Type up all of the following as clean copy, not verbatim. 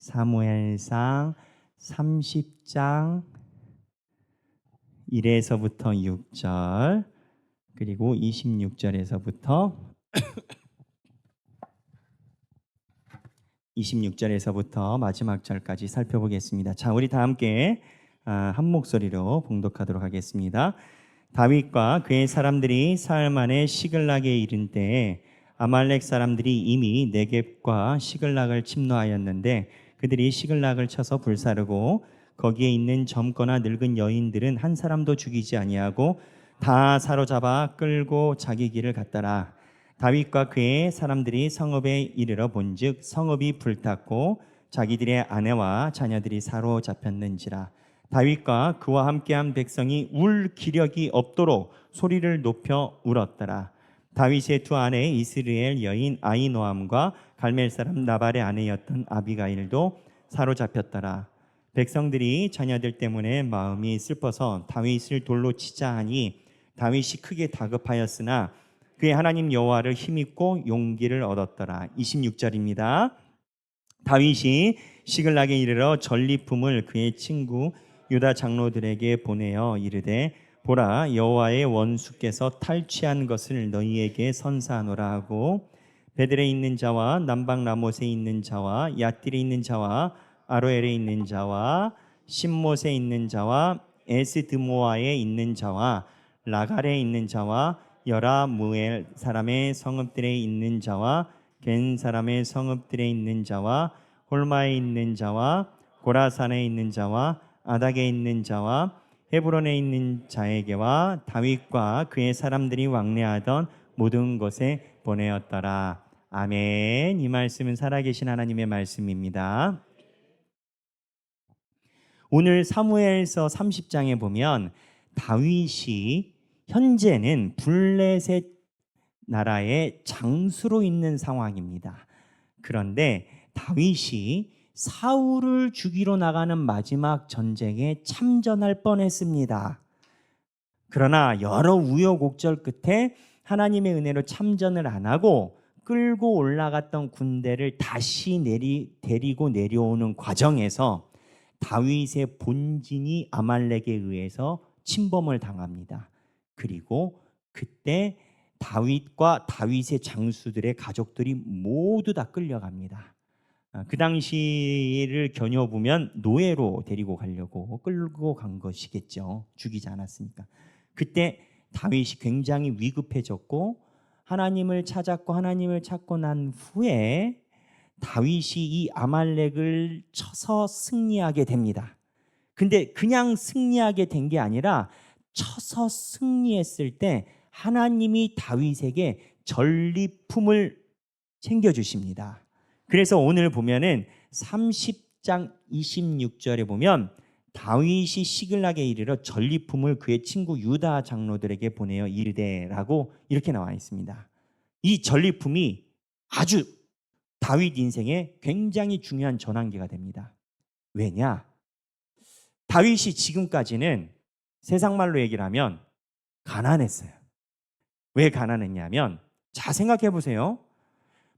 사무엘상 30장 1에서부터 6절 그리고 26절에서부터 26절에서부터 마지막 절까지 살펴보겠습니다. 자, 우리 다 함께 한 목소리로 봉독하도록 하겠습니다. 다윗과 그의 사람들이 사흘 만에 시글락에 이른 때에 아말렉 사람들이 이미 네겝과 시글락을 침노하였는데 그들이 시글락을 쳐서 불사르고 거기에 있는 젊거나 늙은 여인들은 한 사람도 죽이지 아니하고 다 사로잡아 끌고 자기 길을 갔더라. 다윗과 그의 사람들이 성읍에 이르러 본즉 성읍이 불탔고 자기들의 아내와 자녀들이 사로잡혔는지라. 다윗과 그와 함께한 백성이 울 기력이 없도록 소리를 높여 울었더라. 다윗의 두 아내 이스라엘 여인 아히노암과 갈멜 사람 나발의 아내였던 아비가일도 사로잡혔더라. 백성들이 자녀들 때문에 마음이 슬퍼서 다윗을 돌로 치자 하니 다윗이 크게 다급하였으나 그의 하나님 여호와를 힘입고 용기를 얻었더라. 26절입니다. 다윗이 시글락에 이르러 전리품을 그의 친구 유다 장로들에게 보내어 이르되 보라, 여호와의 원수께서 탈취한 것을 너희에게 선사하노라 하고 베들에 있는 자와 남방 라못에 있는 자와 얏딜에 있는 자와 아로엘에 있는 자와 신못에 있는 자와 에스드모아에 있는 자와 라갈에 있는 자와 여라무엘 사람의 성읍들에 있는 자와 겐 사람의 성읍들에 있는 자와 홀마에 있는 자와 고라산에 있는 자와 아닥에 있는 자와 헤브론에 있는 자에게와 다윗과 그의 사람들이 왕래하던 모든 곳에 보내었더라. 아멘. 이 말씀은 살아계신 하나님의 말씀입니다. 오늘 사무엘서 30장에 보면 다윗이 현재는 블레셋 나라의 장수로 있는 상황입니다. 그런데 다윗이 사울을 죽이러 나가는 마지막 전쟁에 참전할 뻔했습니다. 그러나 여러 우여곡절 끝에 하나님의 은혜로 참전을 안 하고 끌고 올라갔던 군대를 다시 데리고 내려오는 과정에서 다윗의 본진이 아말렉에 의해서 침범을 당합니다. 그리고 그때 다윗과 다윗의 장수들의 가족들이 모두 다 끌려갑니다. 그 당시를 겨녀보면 노예로 데리고 가려고 끌고 간 것이겠죠. 죽이지 않았으니까. 그때 다윗이 굉장히 위급해졌고 하나님을 찾았고 하나님을 찾고 난 후에 다윗이 이 아말렉을 쳐서 승리하게 됩니다. 근데 그냥 승리하게 된 게 아니라 쳐서 승리했을 때 하나님이 다윗에게 전리품을 챙겨주십니다. 그래서 오늘 보면은 30장 26절에 보면 다윗이 시글락에 이르러 전리품을 그의 친구 유다 장로들에게 보내어 이르되라고 이렇게 나와 있습니다. 이 전리품이 아주 다윗 인생에 굉장히 중요한 전환기가 됩니다. 왜냐? 다윗이 지금까지는 세상 말로 얘기를 하면 가난했어요. 왜 가난했냐면 자 생각해 보세요.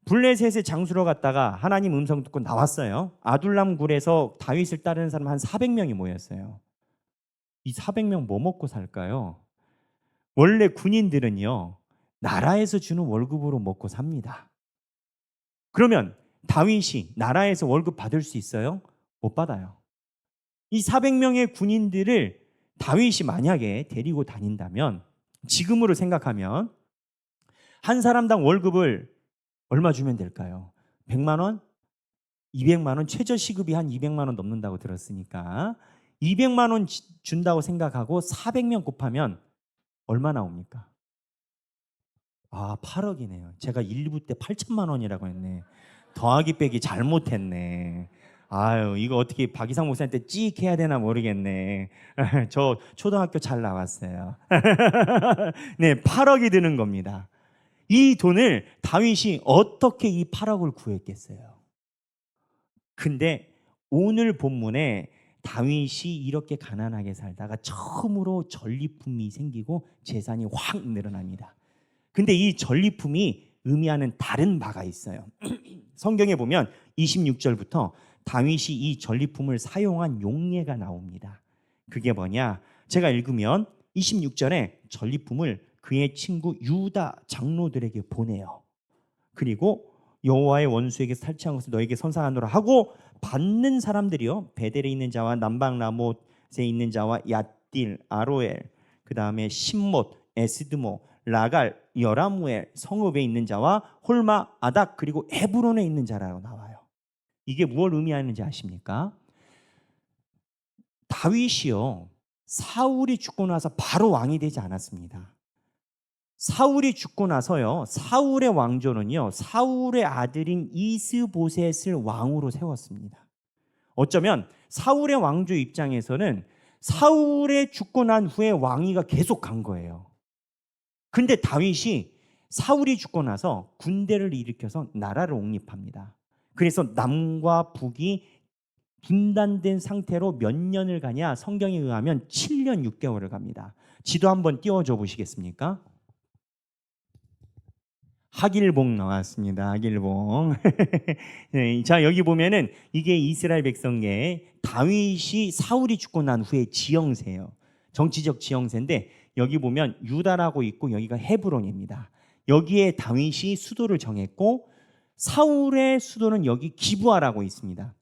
블레셋의 장수로 갔다가 하나님 음성 듣고 나왔어요. 아둘람 굴에서 다윗을 따르는 사람 한 400명이 모였어요. 이 400명 뭐 먹고 살까요? 원래 군인들은요 나라에서 주는 월급으로 먹고 삽니다. 그러면 다윗이 나라에서 월급 받을 수 있어요? 못 받아요. 이 400명의 군인들을 다윗이 만약에 데리고 다닌다면 지금으로 생각하면 한 사람당 월급을 얼마 주면 될까요? 100만 원? 200만 원? 최저시급이 한 200만 원 넘는다고 들었으니까 200만 원 준다고 생각하고 400명 곱하면 얼마 나옵니까? 8억이네요. 제가 1부 때 8천만 원이라고 했네. 더하기 빼기 잘못했네. 아유, 이거 어떻게 박이상 목사한테 찍 해야 되나 모르겠네. 저 초등학교 잘 나왔어요. 네, 8억이 드는 겁니다. 이 돈을 다윗이 어떻게 이 8억을 구했겠어요? 근데 오늘 본문에 다윗이 이렇게 가난하게 살다가 처음으로 전리품이 생기고 재산이 확 늘어납니다. 근데 이 전리품이 의미하는 다른 바가 있어요. 성경에 보면 26절부터 다윗이 이 전리품을 사용한 용례가 나옵니다. 그게 뭐냐? 제가 읽으면 26절에 전리품을 그의 친구 유다 장로들에게 보내요. 그리고 여호와의 원수에게 탈취한 것을 너에게 선사하노라 하고 받는 사람들이요, 베델에 있는 자와 남방 라못에 있는 자와 얏딜, 아로엘, 그 다음에 심못, 에스드모, 라갈, 여라무엘 성읍에 있는 자와 홀마, 아닥, 그리고 헤브론에 있는 자라고 나와요. 이게 무엇을 의미하는지 아십니까? 다윗이요, 사울이 죽고 나서 바로 왕이 되지 않았습니다. 사울이 죽고 나서요, 사울의 왕조는요, 사울의 아들인 이스보셋을 왕으로 세웠습니다. 어쩌면 사울의 왕조 입장에서는 사울의 죽고 난 후에 왕위가 계속 간 거예요. 근데 다윗이 사울이 죽고 나서 군대를 일으켜서 나라를 옹립합니다. 그래서 남과 북이 분단된 상태로 몇 년을 가냐? 성경에 의하면 7년 6개월을 갑니다. 지도 한번 띄워줘 보시겠습니까? 하길봉 나왔습니다. 하길봉. 네, 자, 여기 보면은 이게 이스라엘 백성의 다윗이 사울이 죽고 난 후에 지형세예요. 정치적 지형세인데 여기 보면 유다라고 있고 여기가 헤브론입니다. 여기에 다윗이 수도를 정했고 사울의 수도는 여기 기브아라고 있습니다.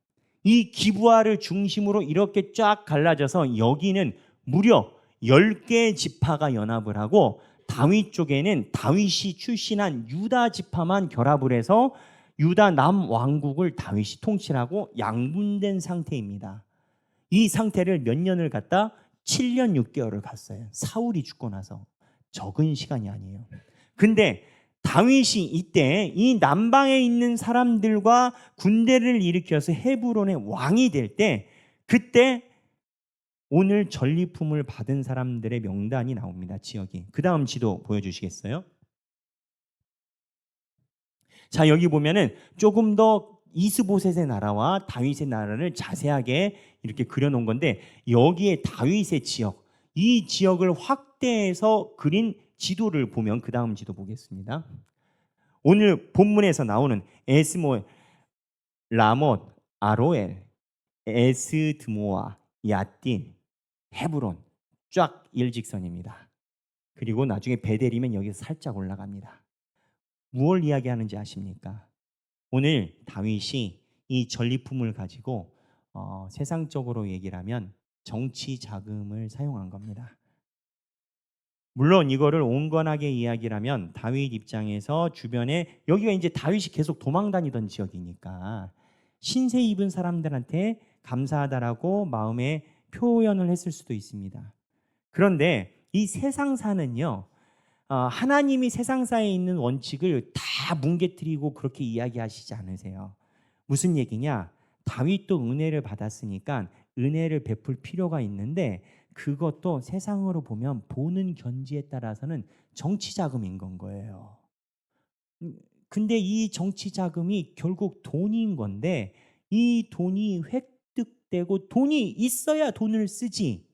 이 기브아를 중심으로 이렇게 쫙 갈라져서 여기는 무려 10개의 지파가 연합을 하고 다윗 쪽에는 다윗이 출신한 유다 지파만 결합을 해서 유다 남왕국을 다윗이 통치하고 양분된 상태입니다. 이 상태를 몇 년을 갔다? 7년 6개월을 갔어요. 사울이 죽고 나서. 적은 시간이 아니에요. 근데 다윗이 이때 이 남방에 있는 사람들과 군대를 일으켜서 헤브론의 왕이 될 때, 그때 오늘 전리품을 받은 사람들의 명단이 나옵니다. 지역이. 그 다음 지도 보여주시겠어요? 자, 여기 보면은 조금 더 이스보셋의 나라와 다윗의 나라를 자세하게 이렇게 그려놓은 건데, 여기에 다윗의 지역, 이 지역을 확대해서 그린 지도를 보면 그 다음 지도 보겠습니다. 오늘 본문에서 나오는 에스모, 라못, 아로엘, 에스드모아, 얏딘, 헤브론 쫙 일직선입니다. 그리고 나중에 베델이면 여기서 살짝 올라갑니다. 무엇을 이야기하는지 아십니까? 오늘 다윗이 이 전리품을 가지고 세상적으로 얘기를 하면 정치 자금을 사용한 겁니다. 물론 이거를 온건하게 이야기를 하면 다윗 입장에서 주변에, 여기가 이제 다윗이 계속 도망 다니던 지역이니까 신세 입은 사람들한테 감사하다라고 마음에 표현을 했을 수도 있습니다. 그런데 이 세상사는요, 하나님이 세상사에 있는 원칙을 다 뭉개뜨리고 그렇게 이야기하시지 않으세요. 무슨 얘기냐? 다윗도 은혜를 받았으니까 은혜를 베풀 필요가 있는데, 그것도 세상으로 보면 보는 견지에 따라서는 정치 자금인 건 거예요. 근데 이 정치 자금이 결국 돈인 건데, 이 돈이 획득되고 돈이 있어야 돈을 쓰지.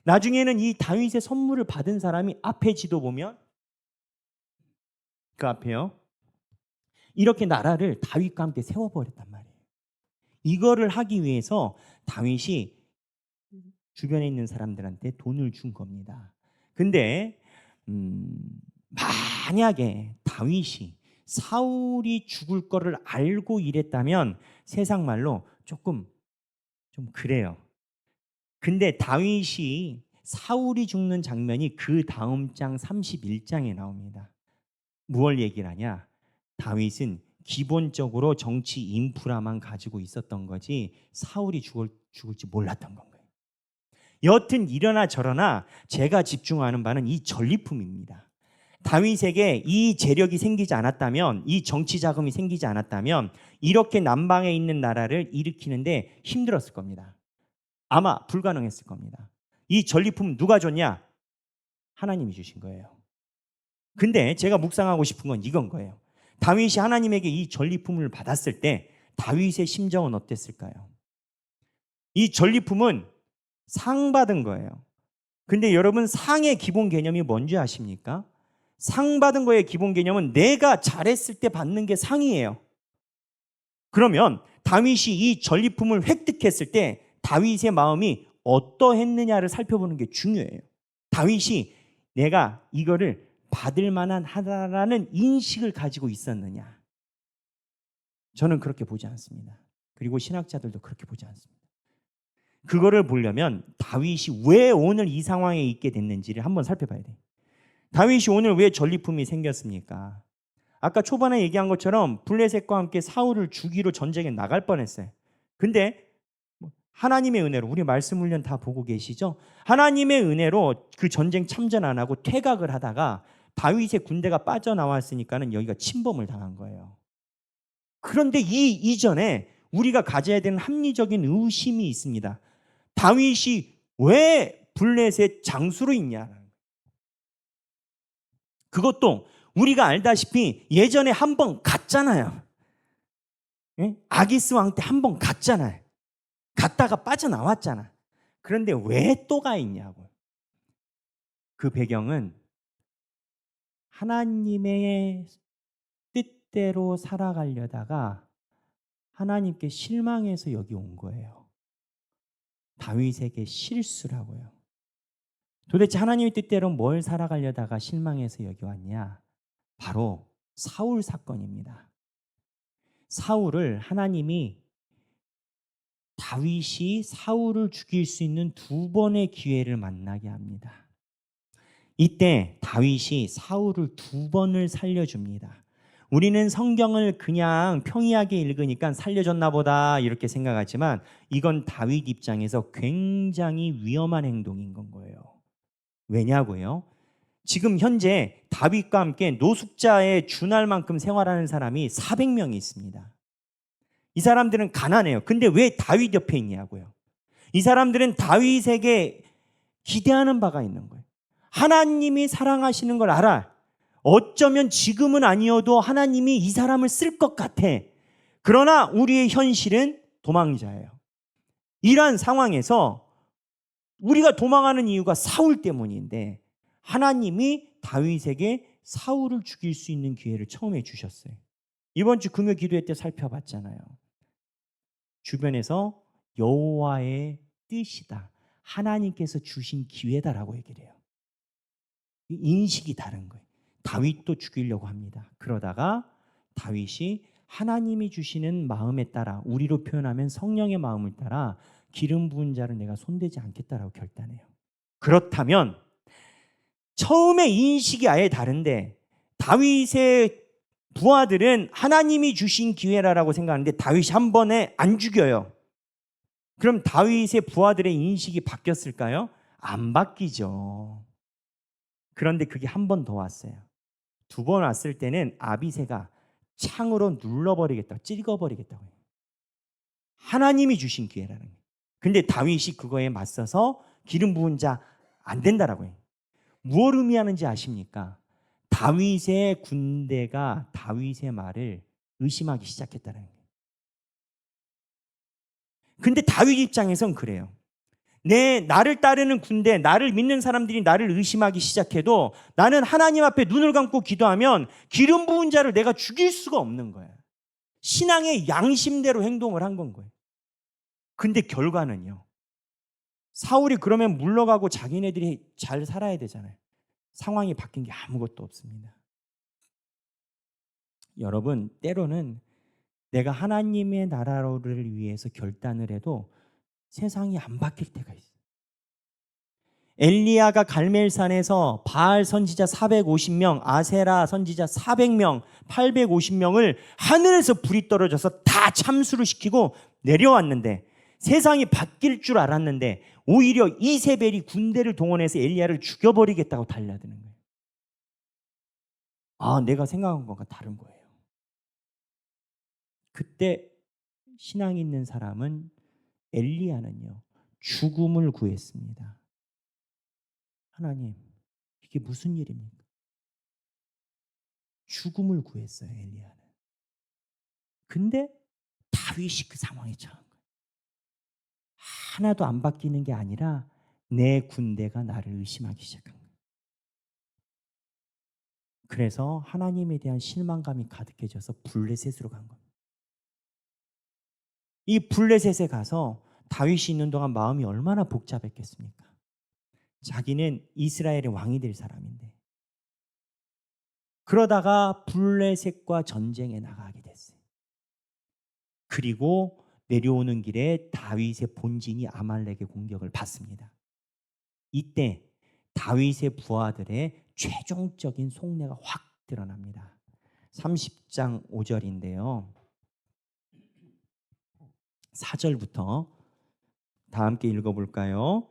나중에는 이 다윗의 선물을 받은 사람이 앞에 지도 보면 그 앞에요, 이렇게 나라를 다윗과 함께 세워버렸단 말이에요. 이거를 하기 위해서 다윗이 주변에 있는 사람들한테 돈을 준 겁니다. 근데 만약에 다윗이 사울이 죽을 거를 알고 이랬다면 세상 말로 조금 좀 그래요. 근데 다윗이 사울이 죽는 장면이 그 다음 장 31장에 나옵니다. 무엇 얘기를 하냐? 다윗은 기본적으로 정치 인프라만 가지고 있었던 거지 사울이 죽을지 몰랐던 건 거예요. 여튼 이러나 저러나 제가 집중하는 바는 이 전리품입니다. 다윗에게 이 재력이 생기지 않았다면, 이 정치 자금이 생기지 않았다면 이렇게 남방에 있는 나라를 일으키는데 힘들었을 겁니다. 아마 불가능했을 겁니다. 이 전리품 누가 줬냐? 하나님이 주신 거예요. 근데 제가 묵상하고 싶은 건 이건 거예요. 다윗이 하나님에게 이 전리품을 받았을 때 다윗의 심정은 어땠을까요? 이 전리품은 상 받은 거예요. 근데 여러분, 상의 기본 개념이 뭔지 아십니까? 상 받은 거의 기본 개념은 내가 잘했을 때 받는 게 상이에요. 그러면 다윗이 이 전리품을 획득했을 때 다윗의 마음이 어떠했느냐를 살펴보는 게 중요해요. 다윗이 내가 이거를 받을 만한 하다라는 인식을 가지고 있었느냐. 저는 그렇게 보지 않습니다. 그리고 신학자들도 그렇게 보지 않습니다. 그거를 보려면 다윗이 왜 오늘 이 상황에 있게 됐는지를 한번 살펴봐야 돼요. 다윗이 오늘 왜 전리품이 생겼습니까? 아까 초반에 얘기한 것처럼 블레셋과 함께 사울을 죽이러 전쟁에 나갈 뻔했어요. 근데 하나님의 은혜로, 우리 말씀 훈련 다 보고 계시죠? 하나님의 은혜로 그 전쟁 참전 안 하고 퇴각을 하다가 다윗의 군대가 빠져나왔으니까는 여기가 침범을 당한 거예요. 그런데 이 이전에 우리가 가져야 되는 합리적인 의심이 있습니다. 다윗이 왜 블레셋 장수로 있냐? 그것도 우리가 알다시피 예전에 한 번 갔잖아요. 예? 아기스 왕 때 한 번 갔잖아요. 갔다가 빠져나왔잖아. 그런데 왜 또 가 있냐고. 그 배경은 하나님의 뜻대로 살아가려다가 하나님께 실망해서 여기 온 거예요. 다윗에게 실수라고요. 도대체 하나님의 뜻대로 뭘 살아가려다가 실망해서 여기 왔냐? 바로 사울 사건입니다. 사울을 하나님이 다윗이 사울을 죽일 수 있는 두 번의 기회를 만나게 합니다. 이때 다윗이 사울을 두 번을 살려줍니다. 우리는 성경을 그냥 평이하게 읽으니까 살려줬나 보다 이렇게 생각하지만 이건 다윗 입장에서 굉장히 위험한 행동인 건 거예요. 왜냐고요? 지금 현재 다윗과 함께 노숙자에 준할 만큼 생활하는 사람이 400명이 있습니다. 이 사람들은 가난해요. 근데 왜 다윗 옆에 있냐고요. 이 사람들은 다윗에게 기대하는 바가 있는 거예요. 하나님이 사랑하시는 걸 알아. 어쩌면 지금은 아니어도 하나님이 이 사람을 쓸 것 같아. 그러나 우리의 현실은 도망자예요. 이러한 상황에서 우리가 도망하는 이유가 사울 때문인데 하나님이 다윗에게 사울을 죽일 수 있는 기회를 처음에 주셨어요. 이번 주 금요 기도회 때 살펴봤잖아요. 주변에서 여호와의 뜻이다. 하나님께서 주신 기회다라고 얘기를 해요. 인식이 다른 거예요. 다윗도 죽이려고 합니다. 그러다가 다윗이 하나님이 주시는 마음에 따라, 우리로 표현하면 성령의 마음을 따라 기름 부은 자를 내가 손대지 않겠다라고 결단해요. 그렇다면 처음에 인식이 아예 다른데 다윗의 부하들은 하나님이 주신 기회라고 생각하는데 다윗이 한 번에 안 죽여요. 그럼 다윗의 부하들의 인식이 바뀌었을까요? 안 바뀌죠. 그런데 그게 한 번 더 왔어요. 두 번 왔을 때는 아비새가 창으로 눌러버리겠다고, 찍어버리겠다고 해요. 하나님이 주신 기회라는 거예요. 근데 다윗이 그거에 맞서서 기름 부은 자 안 된다라고 해요. 무엇을 의미하는지 아십니까? 다윗의 군대가 다윗의 말을 의심하기 시작했다는 거예요. 근데 다윗 입장에선 그래요. 나를 따르는 군대, 나를 믿는 사람들이 나를 의심하기 시작해도 나는 하나님 앞에 눈을 감고 기도하면 기름 부은 자를 내가 죽일 수가 없는 거야. 신앙의 양심대로 행동을 한 건 거예요. 근데 결과는요. 사울이 그러면 물러가고 자기네들이 잘 살아야 되잖아요. 상황이 바뀐 게 아무것도 없습니다. 여러분, 때로는 내가 하나님의 나라를 위해서 결단을 해도 세상이 안 바뀔 때가 있어요. 엘리야가 갈멜산에서 바알 선지자 450명, 아세라 선지자 400명, 850명을 하늘에서 불이 떨어져서 다 참수를 시키고 내려왔는데 세상이 바뀔 줄 알았는데 오히려 이세벨이 군대를 동원해서 엘리야를 죽여버리겠다고 달려드는 거예요. 내가 생각한 것과 다른 거예요. 그때 신앙이 있는 사람은 엘리야는요, 죽음을 구했습니다. 하나님, 이게 무슨 일입니까? 죽음을 구했어요, 엘리야는. 근데 다윗이 그 상황에 처한 거예요. 하나도 안 바뀌는 게 아니라 내 군대가 나를 의심하기 시작한 거예요. 그래서 하나님에 대한 실망감이 가득해져서 블레셋으로 간 겁니다. 이 블레셋에 가서 다윗이 있는 동안 마음이 얼마나 복잡했겠습니까? 자기는 이스라엘의 왕이 될 사람인데. 그러다가 블레셋과 전쟁에 나가게 됐어요. 그리고 내려오는 길에 다윗의 본진이 아말렉의 공격을 받습니다. 이때 다윗의 부하들의 최종적인 속내가 확 드러납니다. 30장 5절인데요. 4절부터 다 함께 읽어볼까요?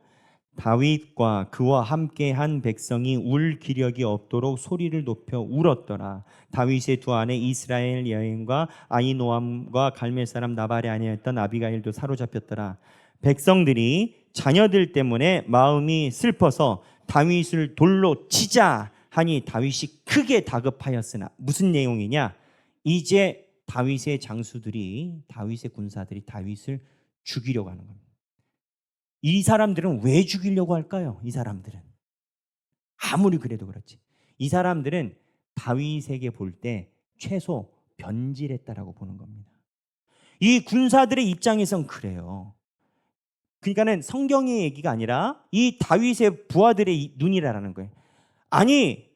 다윗과 그와 함께한 백성이 울 기력이 없도록 소리를 높여 울었더라. 다윗의 두 아내 이스라엘 여인과 아히노암과 갈멜 사람 나발의 아내였던 아비가일도 사로잡혔더라. 백성들이 자녀들 때문에 마음이 슬퍼서 다윗을 돌로 치자 하니 다윗이 크게 다급하였으나, 무슨 내용이냐? 이제 다윗의 장수들이, 다윗의 군사들이 다윗을 죽이려고 하는 겁니다. 이 사람들은 왜 죽이려고 할까요? 이 사람들은 아무리 그래도 그렇지, 이 사람들은 다윗에게 볼 때 최소 변질했다라고 보는 겁니다. 이 군사들의 입장에선 그래요. 그러니까는 성경의 얘기가 아니라 이 다윗의 부하들의 눈이라는 거예요. 아니,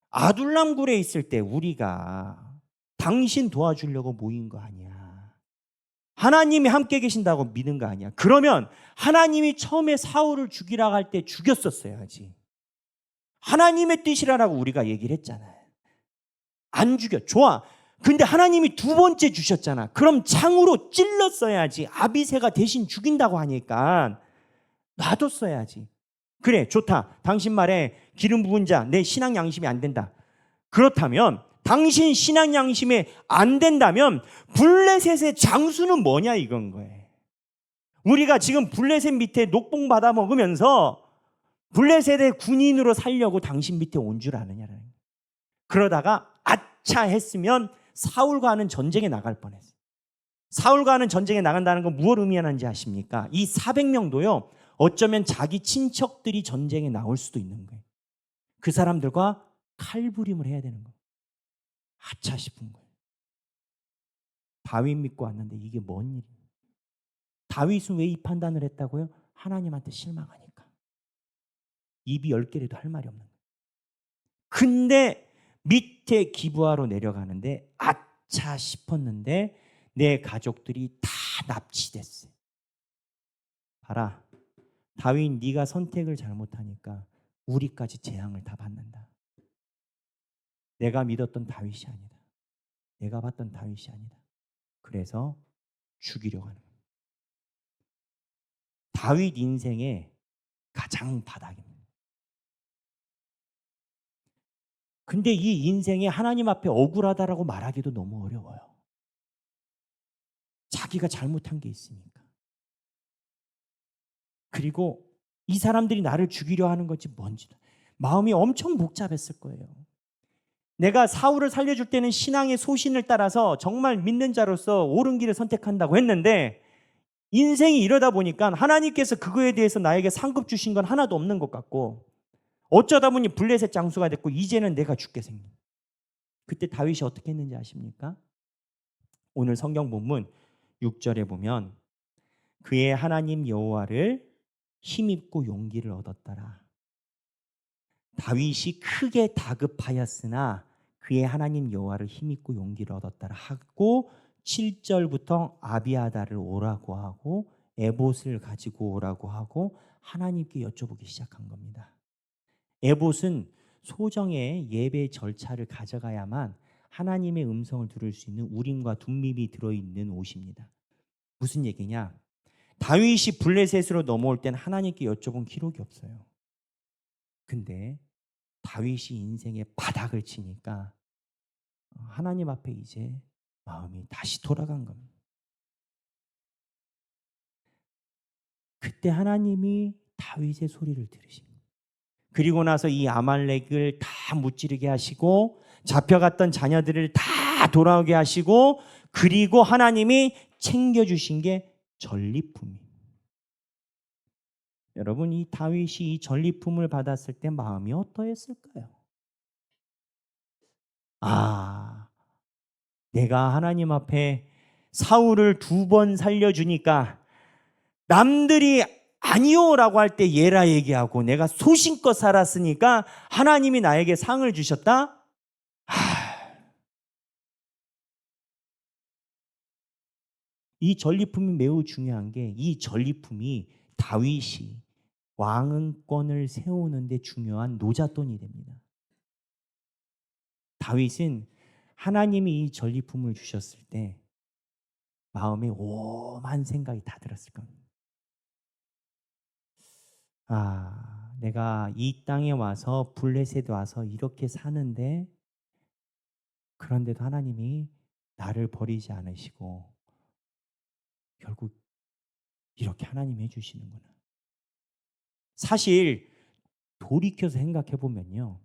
아둘람굴에 있을 때 우리가 당신 도와주려고 모인 거 아니야. 하나님이 함께 계신다고 믿은 거 아니야. 그러면 하나님이 처음에 사울을 죽이라고 할 때 죽였었어야지. 하나님의 뜻이라고 우리가 얘기를 했잖아요. 안 죽여. 좋아. 근데 하나님이 두 번째 주셨잖아. 그럼 창으로 찔렀어야지. 아비새가 대신 죽인다고 하니까 놔뒀어야지. 그래, 좋다. 당신 말에 기름 부은 자, 내 신앙 양심이 안 된다. 그렇다면 당신 신앙 양심에 안 된다면 블레셋의 장수는 뭐냐 이건 거예요. 우리가 지금 블레셋 밑에 녹봉 받아 먹으면서 블레셋의 군인으로 살려고 당신 밑에 온 줄 아느냐라는 거예요. 그러다가 아차 했으면 사울과 하는 전쟁에 나갈 뻔했어요. 사울과 하는 전쟁에 나간다는 건 무엇을 의미하는지 아십니까? 이 400명도요 어쩌면 자기 친척들이 전쟁에 나올 수도 있는 거예요. 그 사람들과 칼부림을 해야 되는 거예요. 아차 싶은 거예요. 다윗 믿고 왔는데 이게 뭔 일이에요? 다윗은 왜 이 판단을 했다고요? 하나님한테 실망하니까. 입이 10개라도 할 말이 없는 거예요. 근데 밑에 기브아로 내려가는데 아차 싶었는데 내 가족들이 다 납치됐어요. 봐라, 다윗, 네가 선택을 잘못하니까 우리까지 재앙을 다 받는다. 내가 믿었던 다윗이 아니다. 내가 봤던 다윗이 아니다. 그래서 죽이려고 하는 거예요. 다윗 인생의 가장 바닥입니다. 근데 이 인생에 하나님 앞에 억울하다라고 말하기도 너무 어려워요. 자기가 잘못한 게 있으니까. 그리고 이 사람들이 나를 죽이려 하는 건지 뭔지도 마음이 엄청 복잡했을 거예요. 내가 사울을 살려줄 때는 신앙의 소신을 따라서 정말 믿는 자로서 옳은 길을 선택한다고 했는데 인생이 이러다 보니까 하나님께서 그거에 대해서 나에게 상급 주신 건 하나도 없는 것 같고 어쩌다 보니 블레셋 장수가 됐고 이제는 내가 죽게 생긴. 그때 다윗이 어떻게 했는지 아십니까? 오늘 성경 본문 6절에 보면 그의 하나님 여호와를 힘입고 용기를 얻었더라. 다윗이 크게 다급하였으나 그의 하나님 여호와를 힘입고 용기를 얻었더라 하고 7절부터 아비아다를 오라고 하고 에봇을 가지고 오라고 하고 하나님께 여쭤보기 시작한 겁니다. 에봇은 소정의 예배 절차를 가져가야만 하나님의 음성을 들을 수 있는 우림과 둠밈이 들어있는 옷입니다. 무슨 얘기냐? 다윗이 블레셋으로 넘어올 땐 하나님께 여쭤본 기록이 없어요. 근데 다윗이 인생의 바닥을 치니까 하나님 앞에 이제 마음이 다시 돌아간 겁니다. 그때 하나님이 다윗의 소리를 들으십니다. 그리고 나서 이 아말렉을 다 무찌르게 하시고 잡혀갔던 자녀들을 다 돌아오게 하시고 그리고 하나님이 챙겨주신 게 전리품이에요. 여러분, 이 다윗이 이 전리품을 받았을 때 마음이 어떠했을까요? 아, 내가 하나님 앞에 사울을 2번 살려주니까 남들이 아니요라고 할 때 예라 얘기하고 내가 소신껏 살았으니까 하나님이 나에게 상을 주셨다? 이 전리품이 매우 중요한 게 이 전리품이 다윗이 왕권을 세우는데 중요한 노잣돈이 됩니다. 다윗은 하나님이 이 전리품을 주셨을 때 마음에 오만 생각이 다 들었을 겁니다. 내가 이 땅에 와서 블레셋에 와서 이렇게 사는데 그런데도 하나님이 나를 버리지 않으시고 결국 이렇게 하나님이 해주시는구나. 사실 돌이켜서 생각해 보면요,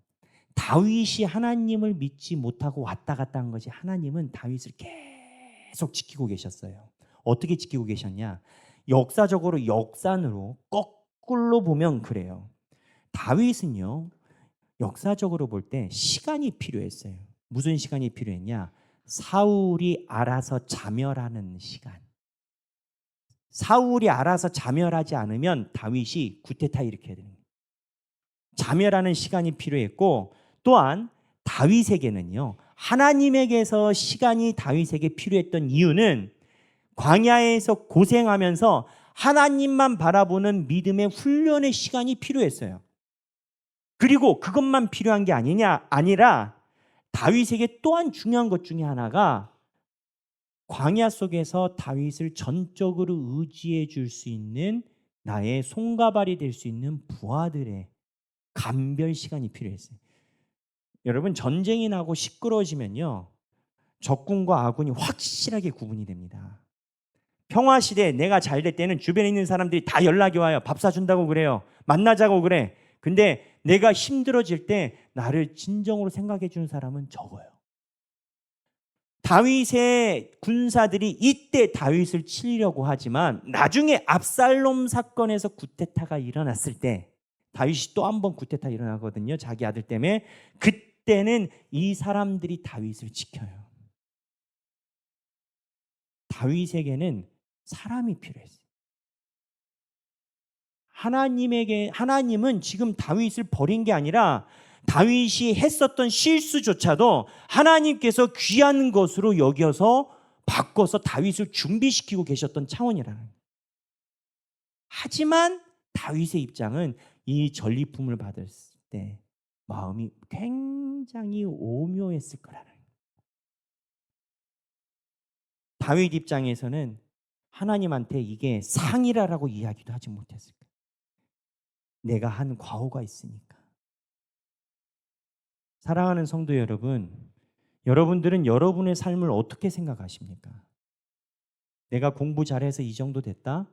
다윗이 하나님을 믿지 못하고 왔다 갔다 한 것이 하나님은 다윗을 계속 지키고 계셨어요. 어떻게 지키고 계셨냐? 역사적으로 역산으로 거꾸로 보면 그래요. 다윗은요, 역사적으로 볼 때 시간이 필요했어요. 무슨 시간이 필요했냐? 사울이 알아서 자멸하는 시간. 사울이 알아서 자멸하지 않으면 다윗이 구테타 일으켜야 되는 거예요. 자멸하는 시간이 필요했고, 또한 다윗에게는요, 하나님에게서 시간이 다윗에게 필요했던 이유는 광야에서 고생하면서 하나님만 바라보는 믿음의 훈련의 시간이 필요했어요. 그리고 그것만 필요한 게 아니라 다윗에게 또한 중요한 것 중에 하나가 광야 속에서 다윗을 전적으로 의지해 줄 수 있는 나의 손가발이 될 수 있는 부하들의 감별 시간이 필요했어요. 여러분, 전쟁이 나고 시끄러워지면요, 적군과 아군이 확실하게 구분이 됩니다. 평화 시대에 내가 잘 될 때는 주변에 있는 사람들이 다 연락이 와요. 밥 사준다고 그래요. 만나자고 그래. 근데 내가 힘들어질 때 나를 진정으로 생각해 주는 사람은 적어요. 다윗의 군사들이 이때 다윗을 치려고 하지만 나중에 압살롬 사건에서 구테타가 일어났을 때, 다윗이 또 한 번 구테타 일어나거든요. 자기 아들 때문에. 그때는 이 사람들이 다윗을 지켜요. 다윗에게는 사람이 필요했어요. 하나님은 지금 다윗을 버린 게 아니라 다윗이 했었던 실수조차도 하나님께서 귀한 것으로 여겨서 바꿔서 다윗을 준비시키고 계셨던 차원이라는 거예요. 하지만 다윗의 입장은 이 전리품을 받을 때 마음이 굉장히 오묘했을 거라는 거예요. 다윗 입장에서는 하나님한테 이게 상이라고 이야기도 하지 못했을 거예요. 내가 한 과오가 있으니까. 사랑하는 성도 여러분, 여러분들은 여러분의 삶을 어떻게 생각하십니까? 내가 공부 잘해서 이 정도 됐다?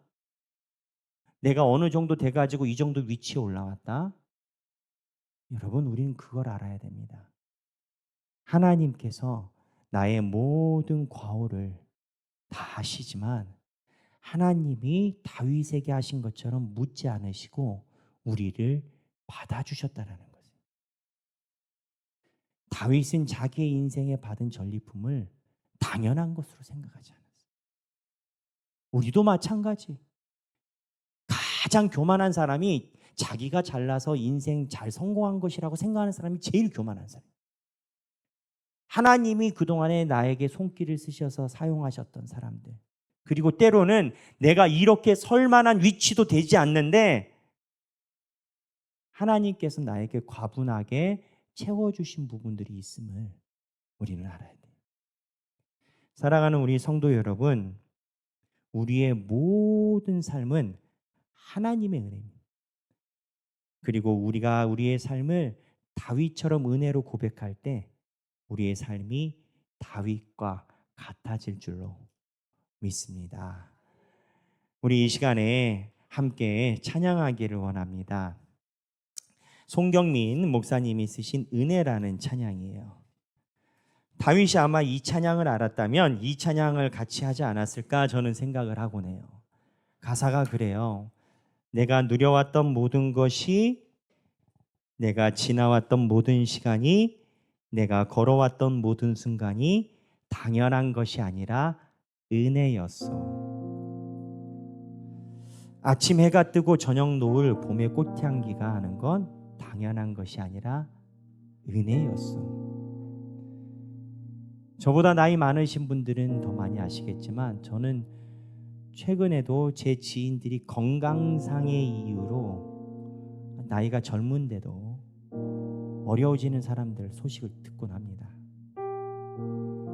내가 어느 정도 돼가지고 이 정도 위치에 올라왔다? 여러분, 우리는 그걸 알아야 됩니다. 하나님께서 나의 모든 과오를 다 아시지만 하나님이 다윗에게 하신 것처럼 묻지 않으시고 우리를 받아주셨다는 거예요. 다윗은 자기의 인생에 받은 전리품을 당연한 것으로 생각하지 않았어요. 우리도 마찬가지. 가장 교만한 사람이 자기가 잘나서 인생 잘 성공한 것이라고 생각하는 사람이 제일 교만한 사람. 하나님이 그동안에 나에게 손길을 쓰셔서 사용하셨던 사람들, 그리고 때로는 내가 이렇게 설 만한 위치도 되지 않는데 하나님께서 나에게 과분하게 채워주신 부분들이 있음을 우리는 알아야 돼요. 사랑하는 우리 성도 여러분, 우리의 모든 삶은 하나님의 은혜입니다. 그리고 우리가 우리의 삶을 다윗처럼 은혜로 고백할 때 우리의 삶이 다윗과 같아질 줄로 믿습니다. 우리 이 시간에 함께 찬양하기를 원합니다. 송경민 목사님이 쓰신 은혜라는 찬양이에요. 다윗이 아마 이 찬양을 알았다면 이 찬양을 같이 하지 않았을까 저는 생각을 하곤 해요. 가사가 그래요. 내가 누려왔던 모든 것이, 내가 지나왔던 모든 시간이, 내가 걸어왔던 모든 순간이 당연한 것이 아니라 은혜였어. 아침 해가 뜨고 저녁 노을 봄의 꽃향기가 하는 건 당연한 것이 아니라 은혜였어. 저보다 나이 많으신 분들은 더 많이 아시겠지만 저는 최근에도 제 지인들이 건강상의 이유로 나이가 젊은데도 어려워지는 사람들 소식을 듣곤 합니다.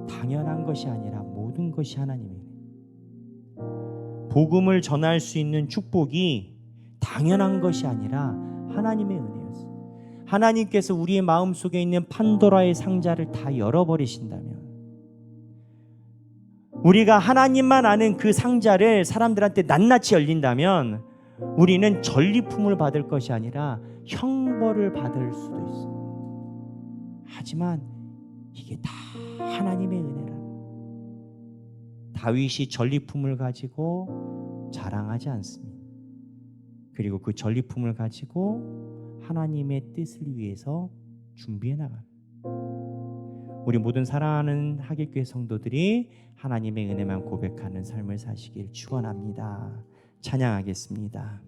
당연한 것이 아니라 모든 것이 하나님의 은혜. 복음을 전할 수 있는 축복이 당연한 것이 아니라 하나님의 은혜였어요. 하나님께서 우리의 마음속에 있는 판도라의 상자를 다 열어버리신다면, 우리가 하나님만 아는 그 상자를 사람들한테 낱낱이 열린다면 우리는 전리품을 받을 것이 아니라 형벌을 받을 수도 있어요. 하지만 이게 다 하나님의 은혜라. 다윗이 전리품을 가지고 자랑하지 않습니다. 그리고 그 전리품을 가지고 하나님의 뜻을 위해서 준비해 나가는, 우리 모든 사랑하는 하객교회 성도들이 하나님의 은혜만 고백하는 삶을 사시길 축원합니다. 찬양하겠습니다.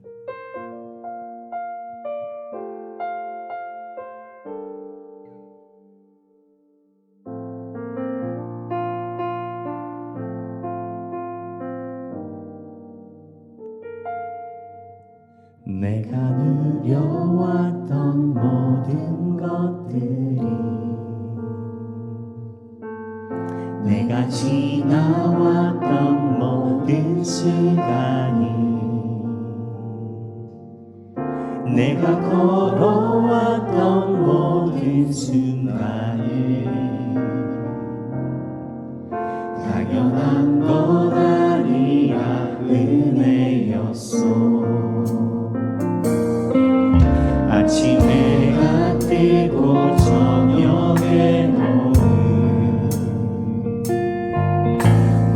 내가 누려왔던 모든 것들이, 내가 지나왔던 모든 순간이, 내가 걸어왔던 모든 순간이 당연한 것 아니라 은혜였어. 아침 해가 뜨고 저녁에 노을,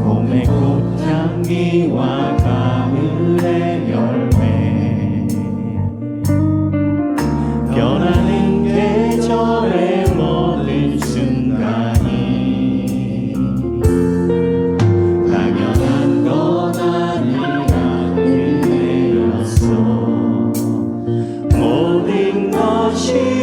봄의 꽃향기와 가을의 열매, 변하는 계절의 모든 순간이 당연한 것 아니라 은혜였어. 모든 것이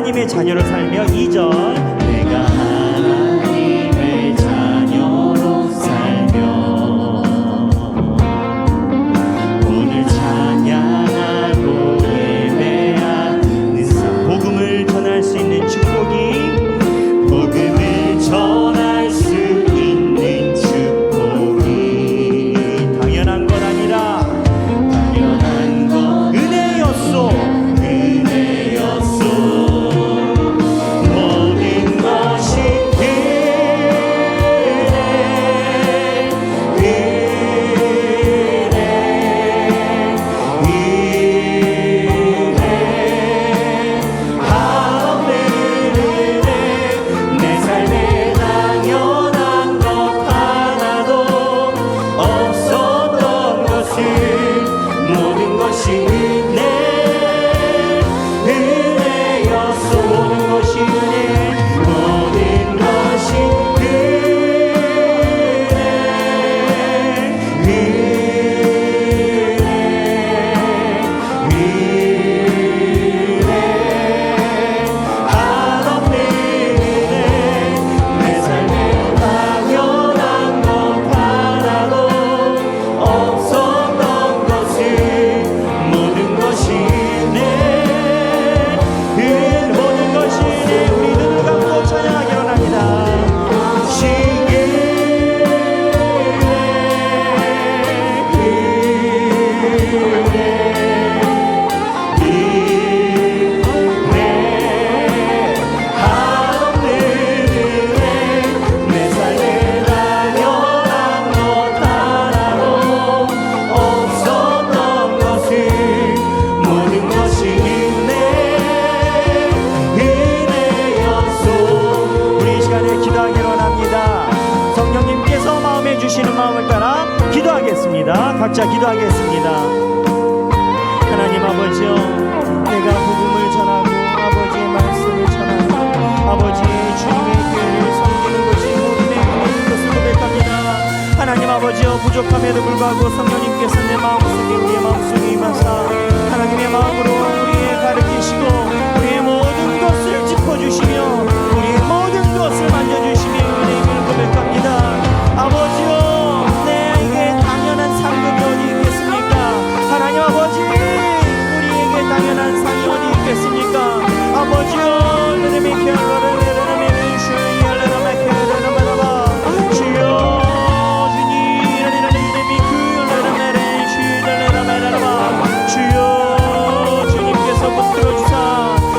하나님의 자녀로 살며 2절 내가 하나님의 자녀로 살며 오늘 찬양하고 예배하는 삶 복음을 전할 수 있는 축복이 복음을 전할 수 있는 축복이 하는 마음을 따라 기도하겠습니다. 각자 기도하겠습니다. 하나님 아버지여, 내가 복음을 전하고 아버지의 말씀을 전하고 아버지 주님의 교회를 섬기는 것이 모든 은혜인 것을 고백합니다. 하나님 아버지여, 부족함에도 불구하고 성령님께서 내 마음속에 우리의 마음속에 임하사 하나님의 마음으로 우리의 가르치시고 우리의 모든 것을 짚어주시며 우리의 모든 것을 만져주시며 은혜임을 고백합니다. 아버지여, 내게 당연한 상급이 어디 있겠습니까? 하나님 아버지, 우리에게 당연한 상이 어디 있겠습니까? 아버지여, 주님의 결과를 내려놓으면 주여 주님께서 붙들어주사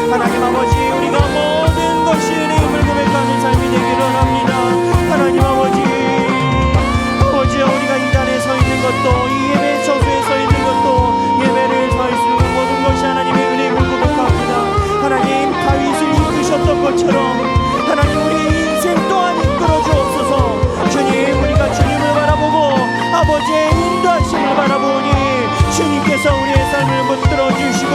하나님 아버지, 우리가 모든 것이 은혜임을 고백하는 삶이 되기를 합니다. 하나님 아버지, 아버지여, 우리가 이 자리에 서 있는 것도 이 예배 저수에 서 있는 것도 예배를 서 있는 모든 것이 하나님의 은혜임을 고백합니다. 하나님, 다윗을 이끄셨던 것처럼 하나님 우리의 인생 또한 이끌어 주옵소서. 주님, 우리가 주님을 바라보고 아버지의 인도하심을 바라보니 주님께서 우리의 삶을 붙들어 주시고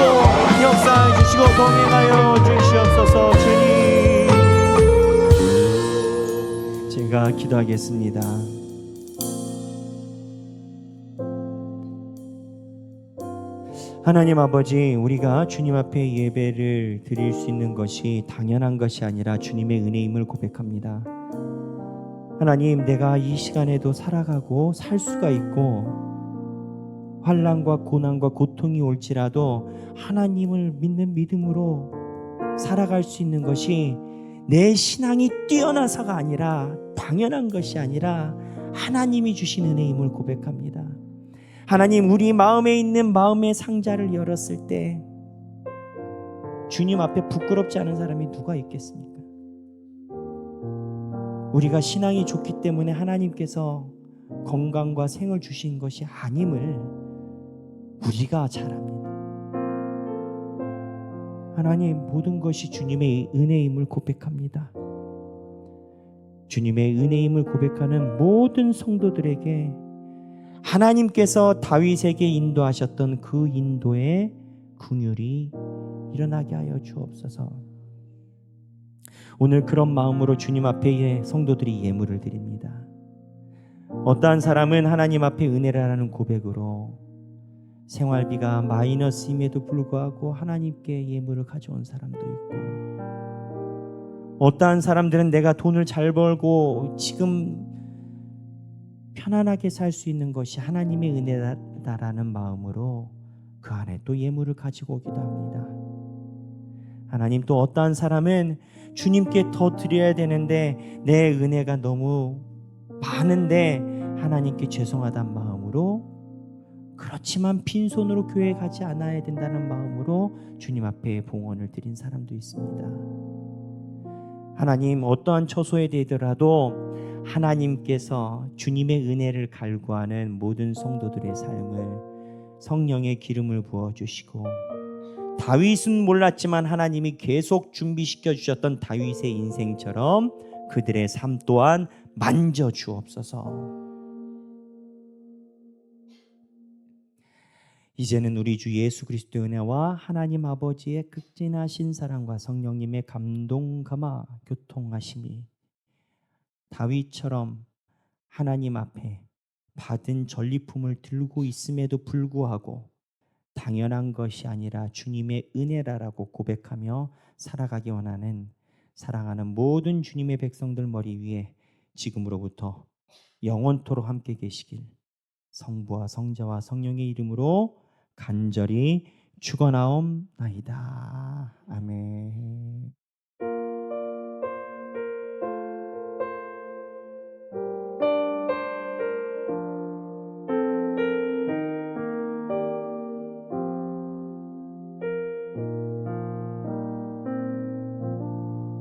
역사해 주시고 동행하여 주시옵소서. 주님, 제가 기도하겠습니다. 하나님 아버지, 우리가 주님 앞에 예배를 드릴 수 있는 것이 당연한 것이 아니라 주님의 은혜임을 고백합니다. 하나님, 내가 이 시간에도 살아가고 살 수가 있고 환난과 고난과 고통이 올지라도 하나님을 믿는 믿음으로 살아갈 수 있는 것이 내 신앙이 뛰어나서가 아니라 당연한 것이 아니라 하나님이 주신 은혜임을 고백합니다. 하나님, 우리 마음에 있는 마음의 상자를 열었을 때 주님 앞에 부끄럽지 않은 사람이 누가 있겠습니까? 우리가 신앙이 좋기 때문에 하나님께서 건강과 생을 주신 것이 아님을 우리가 잘 압니다. 하나님, 모든 것이 주님의 은혜임을 고백합니다. 주님의 은혜임을 고백하는 모든 성도들에게 하나님께서 다윗에게 인도하셨던 그 인도의 긍휼이 일어나게 하여 주옵소서. 오늘 그런 마음으로 주님 앞에 성도들이 예물을 드립니다. 어떠한 사람은 하나님 앞에 은혜라는 고백으로 생활비가 마이너스임에도 불구하고 하나님께 예물을 가져온 사람도 있고, 어떠한 사람들은 내가 돈을 잘 벌고 지금 편안하게 살 수 있는 것이 하나님의 은혜다라는 마음으로 그 안에 또 예물을 가지고 오기도 합니다. 하나님, 또 어떠한 사람은 주님께 더 드려야 되는데 내 은혜가 너무 많은데 하나님께 죄송하다는 마음으로, 그렇지만 빈손으로 교회에 가지 않아야 된다는 마음으로 주님 앞에 봉헌을 드린 사람도 있습니다. 하나님, 어떠한 처소에 되더라도 하나님께서 주님의 은혜를 갈구하는 모든 성도들의 삶을 성령의 기름을 부어주시고, 다윗은 몰랐지만 하나님이 계속 준비시켜 주셨던 다윗의 인생처럼 그들의 삶 또한 만져 주옵소서. 이제는 우리 주 예수 그리스도의 은혜와 하나님 아버지의 극진하신 사랑과 성령님의 감동 감화 교통하심이 다윗처럼 하나님 앞에 받은 전리품을 들고 있음에도 불구하고 당연한 것이 아니라 주님의 은혜라고 고백하며 살아가기 원하는 사랑하는 모든 주님의 백성들 머리 위에 지금으로부터 영원토록 함께 계시길 성부와 성자와 성령의 이름으로 간절히 축원하옵나이다. 아멘.